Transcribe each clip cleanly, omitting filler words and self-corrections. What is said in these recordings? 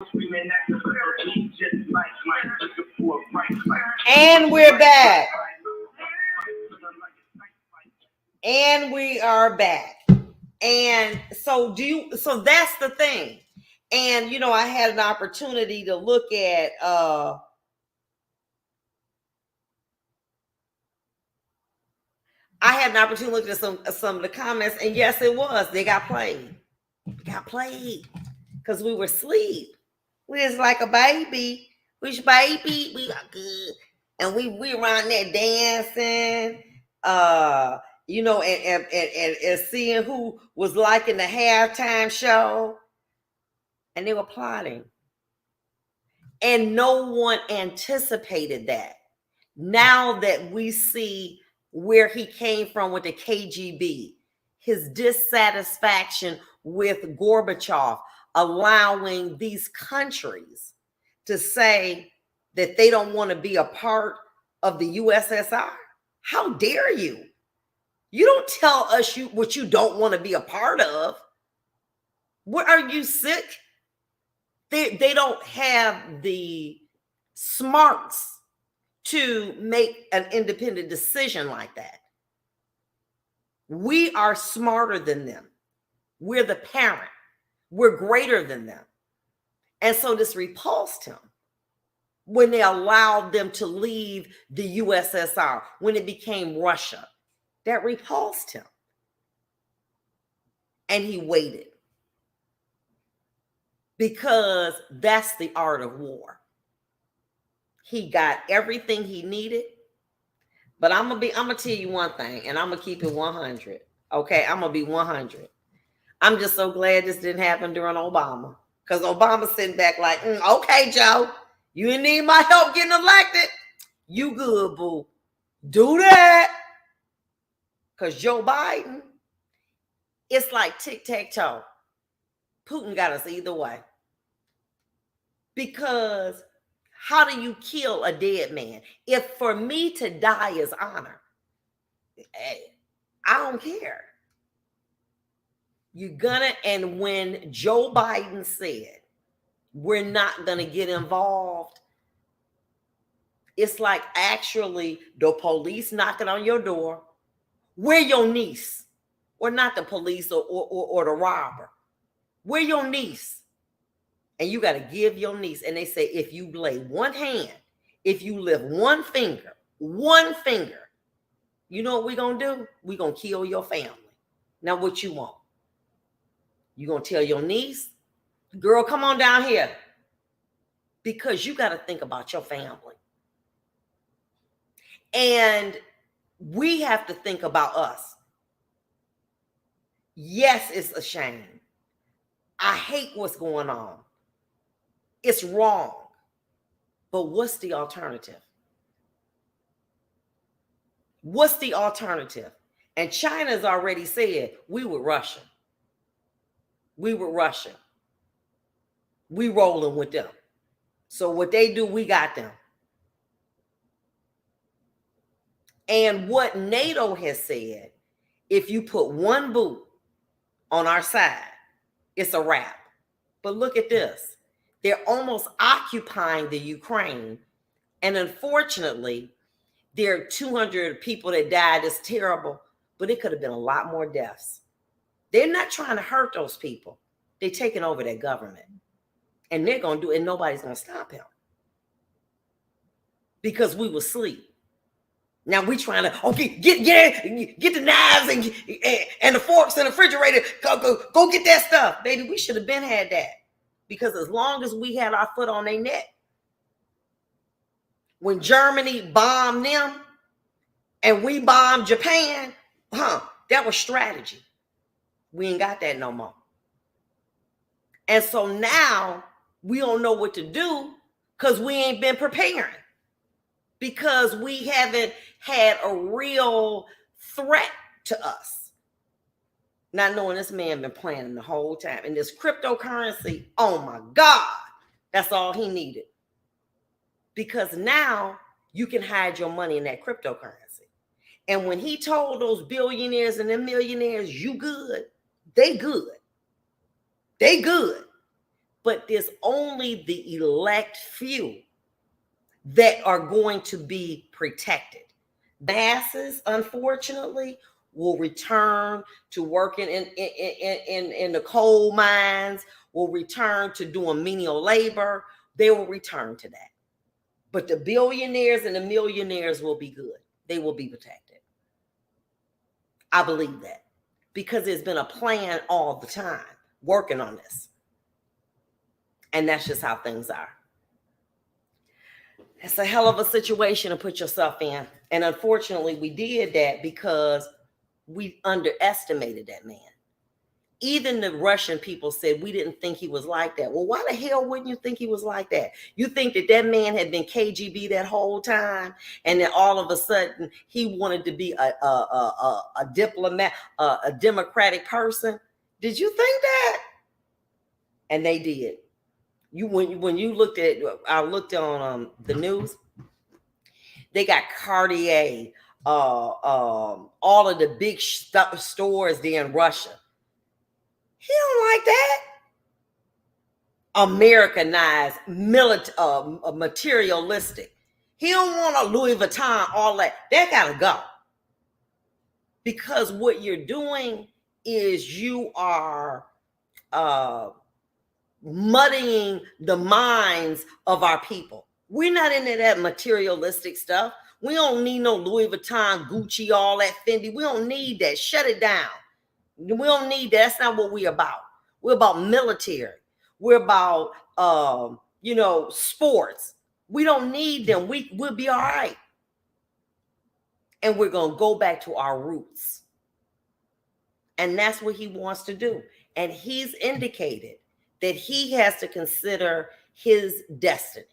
And we're back. And we are back. And so so that's the thing. And I had an opportunity to look at some of the comments, and yes, it was. They got played. Because we were asleep. We was like a baby. Which baby? We got good. And we around there dancing. And seeing who was liking the halftime show. And they were plotting. And no one anticipated that. Now that we see where he came from with the KGB, his dissatisfaction with Gorbachev, allowing these countries to say that they don't want to be a part of the USSR. How dare you? You don't tell us what you don't want to be a part of. What, are you sick? They don't have the smarts to make an independent decision like that. We are smarter than them. We're the parent. We're greater than them. And so this repulsed him when they allowed them to leave the USSR, when it became Russia. That repulsed him. And he waited. Because that's the art of war. He got everything he needed. But I'm gonna tell you one thing, and I'm gonna keep it 100. Okay, I'm gonna be 100. I'm just so glad this didn't happen during Obama. Because Obama's sitting back like, okay, Joe, you didn't need my help getting elected. You good, boo. Do that. Because Joe Biden, it's like tic-tac-toe. Putin got us either way. Because how do you kill a dead man? If for me to die is honor, hey, I don't care. You're gonna, and when Joe Biden said, we're not gonna get involved, it's like actually the police knocking on your door. Where your niece? Or not the police or the robber. Where your niece? And you got to give your niece. And they say, if you lay one hand, if you lift one finger, you know what we're going to do? We're going to kill your family. Now, what you want? You going to tell your niece, girl, come on down here. Because you got to think about your family. And we have to think about us. Yes, it's a shame. I hate what's going on. It's wrong. But what's the alternative? What's the alternative? And China's already said, we with Russia. We with Russia. We rolling with them. So what they do, we got them. And what NATO has said, if you put one boot on our side, it's a wrap. But look at this. They're almost occupying the Ukraine. And unfortunately, there are 200 people that died. It's terrible. But it could have been a lot more deaths. They're not trying to hurt those people. They're taking over their government. And they're going to do it, and nobody's going to stop him. Because we will sleep. Now we trying to, okay, get the knives and the forks in the refrigerator. Go get that stuff. Baby, we should have been had that. Because as long as we had our foot on their neck, when Germany bombed them and we bombed Japan, that was strategy. We ain't got that no more. And so now we don't know what to do because we ain't been preparing. Because we haven't had a real threat to us. Not knowing this man been planning the whole time. And this cryptocurrency, oh my God, that's all he needed. Because now you can hide your money in that cryptocurrency. And when he told those billionaires and them millionaires, you good, they good. They good. but there's only the elect few that are going to be protected. Masses, unfortunately, will return to working in the coal mines, will return to doing menial labor. They will return to that. But the billionaires and the millionaires will be good. They will be protected. I believe that because there's been a plan all the time working on this. And that's just how things are. It's a hell of a situation to put yourself in. And unfortunately, we did that because we underestimated that man. Even the Russian people said we didn't think he was like that. Well, why the hell wouldn't you think he was like that? You think that that man had been KGB that whole time, and then all of a sudden he wanted to be a diplomat, a democratic person? Did you think that? And they did. When you looked at, I looked on the news. They got Cartier, all of the big stores there in Russia. He don't like that. Americanized, materialistic. He don't want a Louis Vuitton, all that. That gotta go. Because what you're doing is you are muddying the minds of our people. We're not into that materialistic stuff. We don't need no Louis Vuitton, Gucci, all that Fendi. We don't need that. Shut it down. We don't need that. That's not what we're about. We're about military. We're about sports. We don't need them. We'll be all right. And we're gonna go back to our roots. And that's what he wants to do. And he's indicated that he has to consider his destiny.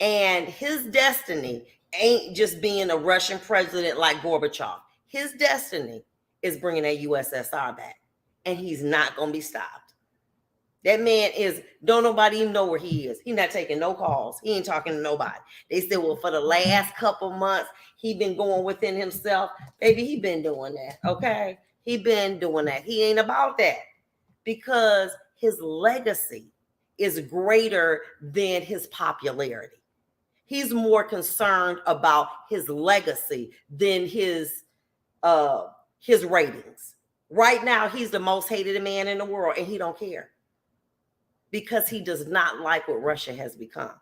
And his destiny ain't just being a Russian president like Gorbachev. His destiny is bringing that USSR back. And he's not going to be stopped. That man don't nobody even know where he is. He's not taking no calls. He ain't talking to nobody. They said, well, for the last couple months, he been going within himself. Baby, he been doing that, okay? He been doing that. He ain't about that because his legacy is greater than his popularity. He's more concerned about his legacy than his ratings. Right now, he's the most hated man in the world, and he don't care because he does not like what Russia has become.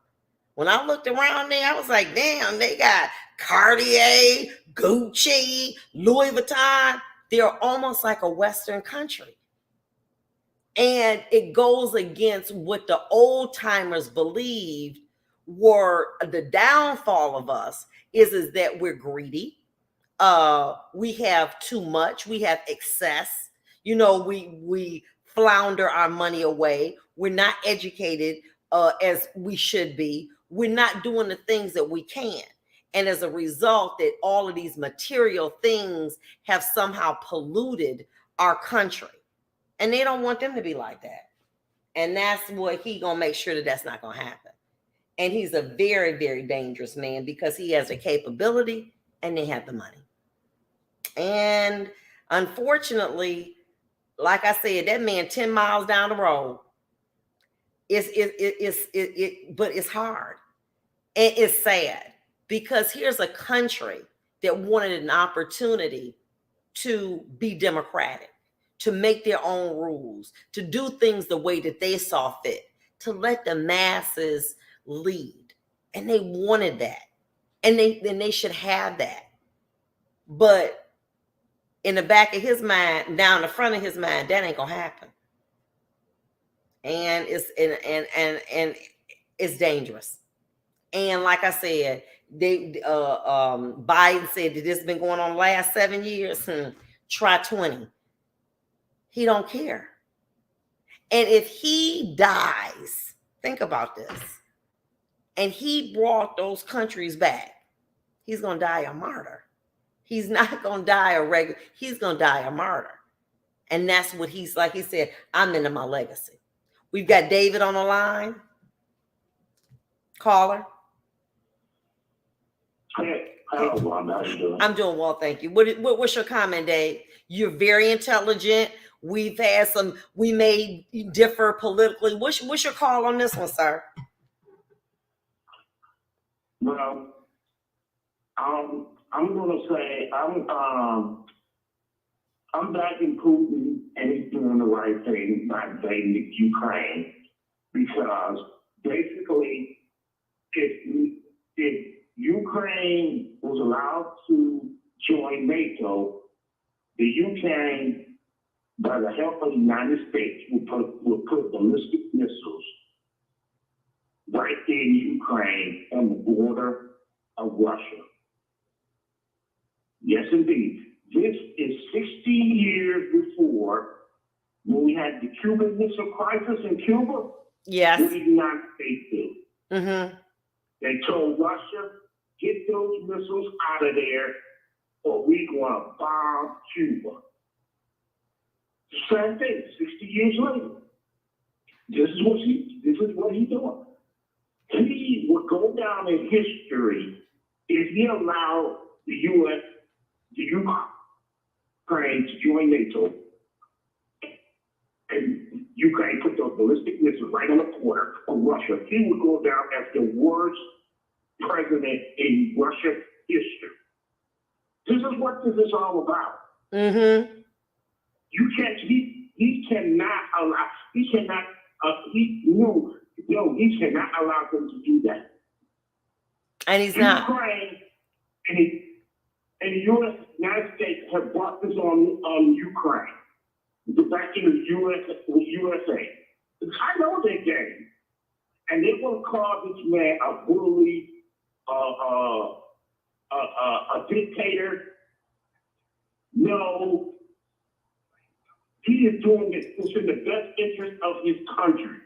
When I looked around there, I was like, damn, they got Cartier, Gucci, Louis Vuitton. They're almost like a Western country. And it goes against what the old timers believed were the downfall of us is that we're greedy. We have too much. We have excess. We flounder our money away. We're not educated as we should be. We're not doing the things that we can. And as a result, that all of these material things have somehow polluted our country. And they don't want them to be like that. And that's what he gonna make sure that that's not gonna happen. And he's a very, very dangerous man because he has the capability and they have the money. And unfortunately, like I said, that man 10 miles down the road, but it's hard. And it's sad because here's a country that wanted an opportunity to be democratic, to make their own rules, to do things the way that they saw fit, to let the masses lead. And they wanted that. And they should have that. But in the back of his mind, down the front of his mind, that ain't gonna happen. And it's dangerous. And like I said, Biden said that this has been going on the last 7 years. Try 20. He don't care. And if he dies, think about this, and he brought those countries back, he's going to die a martyr. He's not going to die he's going to die a martyr. And that's what he's like. He said, I'm into my legacy. We've got David on the line. Caller. Hello, Vonda. How you doing? I'm doing well, thank you. What's your comment, Dave? You're very intelligent. We may differ politically. What's your call on this one, sir? Well, I'm gonna say I'm backing Putin, and he's doing the right thing by invading Ukraine, because basically, if Ukraine was allowed to join NATO, the UK, by the help of the United States, will put ballistic missiles right in Ukraine on the border of Russia. Yes, indeed. This is 60 years before when we had the Cuban Missile Crisis in Cuba. Yes. What did the United States do? Mm-hmm. They told Russia, get those missiles out of there, or we're going to bomb Cuba. Same thing, 60 years later. This is what he's doing. He would go down in history if he allowed the U.S., the Ukraine to join NATO, and Ukraine put those ballistic missiles right on the border of Russia. He would go down as the worst president in Russian history. This is what this is all about. Mm-hmm. He cannot allow them to do that. And he's not. Ukraine and the United States have brought this on Ukraine. The backing of the USA. I know their game. And they will call this man a bully, a dictator. No. He is doing this. It's in the best interest of his country.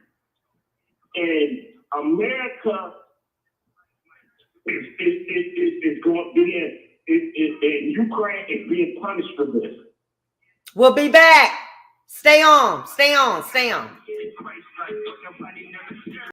And America is going to be in Ukraine is being punished for this. We'll be back. Stay on.